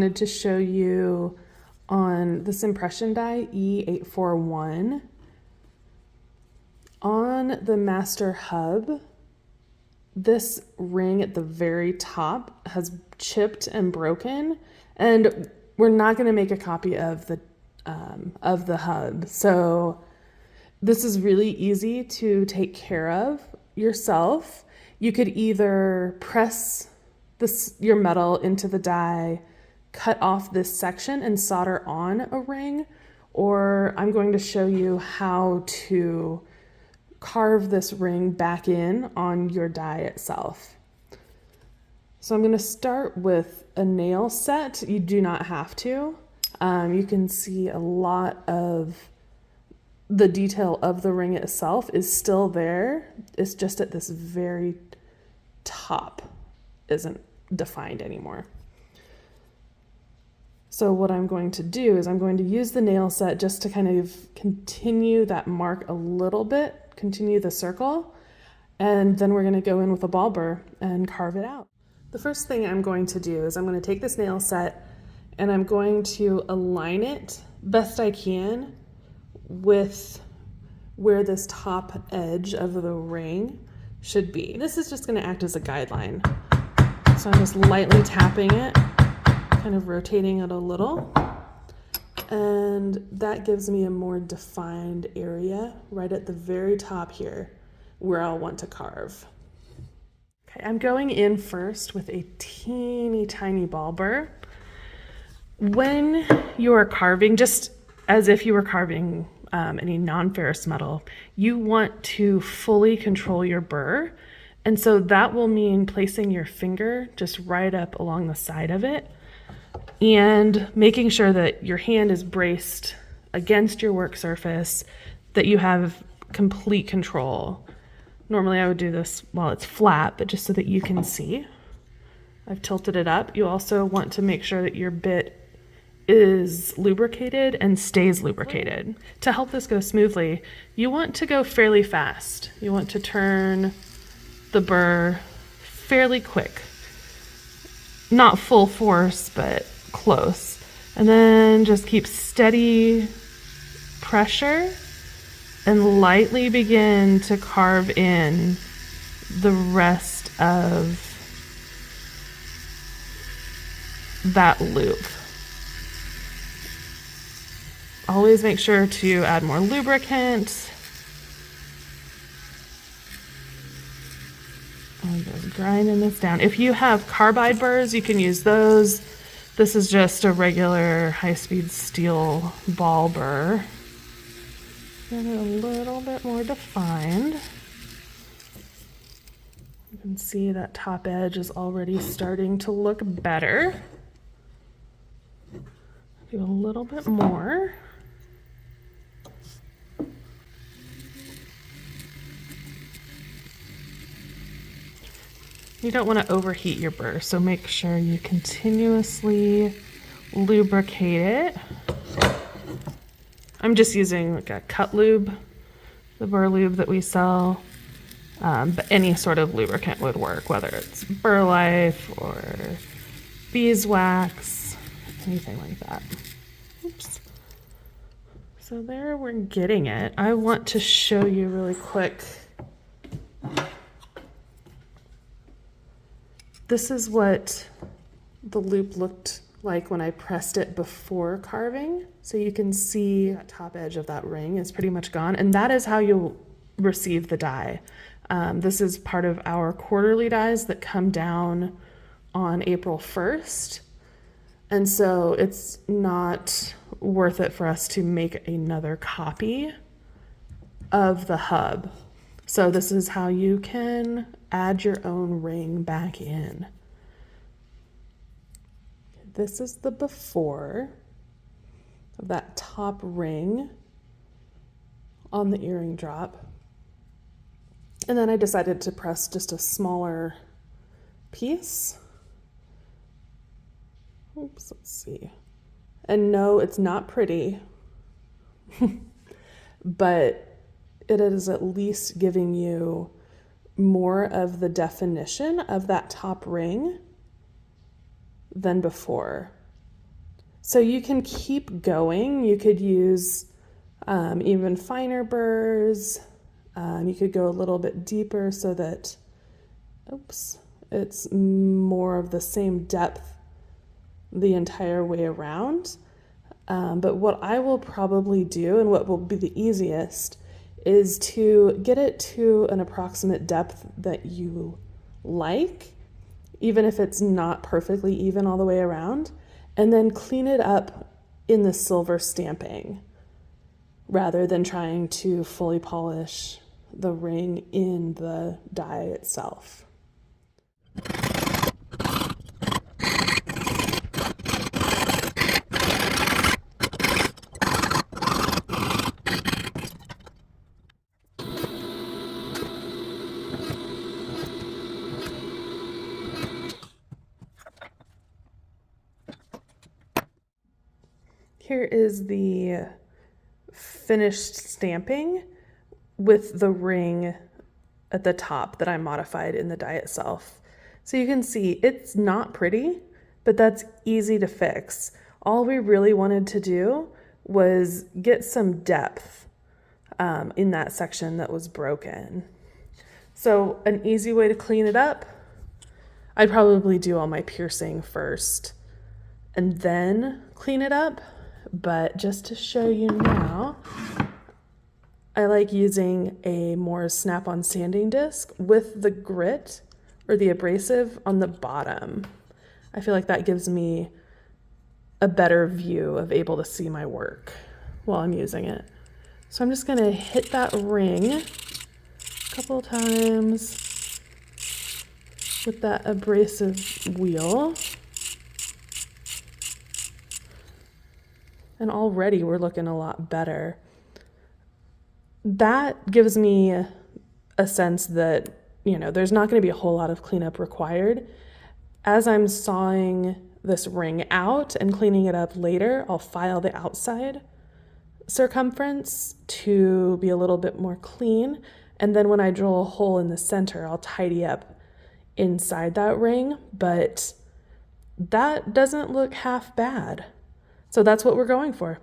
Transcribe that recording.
wanted to show you on this impression die E841 on the master hub. This ring at the very top has chipped and broken, and we're not going to make a copy of the hub. So this is really easy to take care of yourself. You could either press your metal into the die, cut off this section and solder on a ring, or I'm going to show you how to carve this ring back in on your die itself. So I'm going to start with a nail set. You do not have to. You can see a lot of the detail of the ring itself is still there. It's just at this very top isn't defined anymore. So what I'm going to do is I'm going to use the nail set just to kind of continue that mark a little bit, continue the circle, and then we're going to go in with a ball burr and carve it out. The first thing I'm going to do is I'm going to take this nail set and I'm going to align it best I can with where this top edge of the ring should be. This is just going to act as a guideline. So I'm just lightly tapping it, kind of rotating it a little, and that gives me a more defined area right at the very top here where I'll want to carve. Okay, I'm going in first with a teeny tiny ball burr. When you're carving, just as if you were carving any non-ferrous metal, you want to fully control your burr. And so that will mean placing your finger just right up along the side of it and making sure that your hand is braced against your work surface, that you have complete control. Normally I would do this while it's flat, but just so that you can see. I've tilted it up. You also want to make sure that your bit is lubricated and stays lubricated. To help this go smoothly, you want to go fairly fast. You want to turn the burr fairly quick. Not full force, but close. And then just keep steady pressure and lightly begin to carve in the rest of that loop. Always make sure to add more lubricant. I'm just grinding this down. If you have carbide burrs, you can use those. This is just a regular high-speed steel ball burr. Get it a little bit more defined. You can see that top edge is already starting to look better. Do a little bit more. You don't want to overheat your burr, so make sure you continuously lubricate it. I'm just using like a cut lube, the burr lube that we sell, but any sort of lubricant would work, whether it's Burr Life or beeswax, anything like that. Oops. So there we're getting it. I want to show you really quick. This is what the loop looked like when I pressed it before carving. So you can see that top edge of that ring is pretty much gone. And that is how you'll receive the die. This is part of our quarterly dies that come down on April 1st. And so it's not worth it for us to make another copy of the hub. So this is how you can add your own ring back in. This is the before of that top ring on the earring drop. And then I decided to press just a smaller piece. Oops, let's see. And no, it's not pretty, but it is at least giving you more of the definition of that top ring than before. So you can keep going. You could use even finer burrs. You could go a little bit deeper so that, it's more of the same depth the entire way around. But what I will probably do, and what will be the easiest, is to get it to an approximate depth that you like, even if it's not perfectly even all the way around, and then clean it up in the silver stamping rather than trying to fully polish the ring in the die itself. Here is the finished stamping with the ring at the top that I modified in the die itself. So you can see it's not pretty, but that's easy to fix. All we really wanted to do was get some depth in that section that was broken. So an easy way to clean it up, I'd probably do all my piercing first and then clean it up. But just to show you now, I like using a more snap-on sanding disc with the grit or the abrasive on the bottom. I feel like that gives me a better view of able to see my work while I'm using it. So I'm just gonna hit that ring a couple of times with that abrasive wheel. And already we're looking a lot better. That gives me a sense that, there's not going to be a whole lot of cleanup required. As I'm sawing this ring out and cleaning it up later, I'll file the outside circumference to be a little bit more clean. And then when I drill a hole in the center, I'll tidy up inside that ring. But that doesn't look half bad. So that's what we're going for.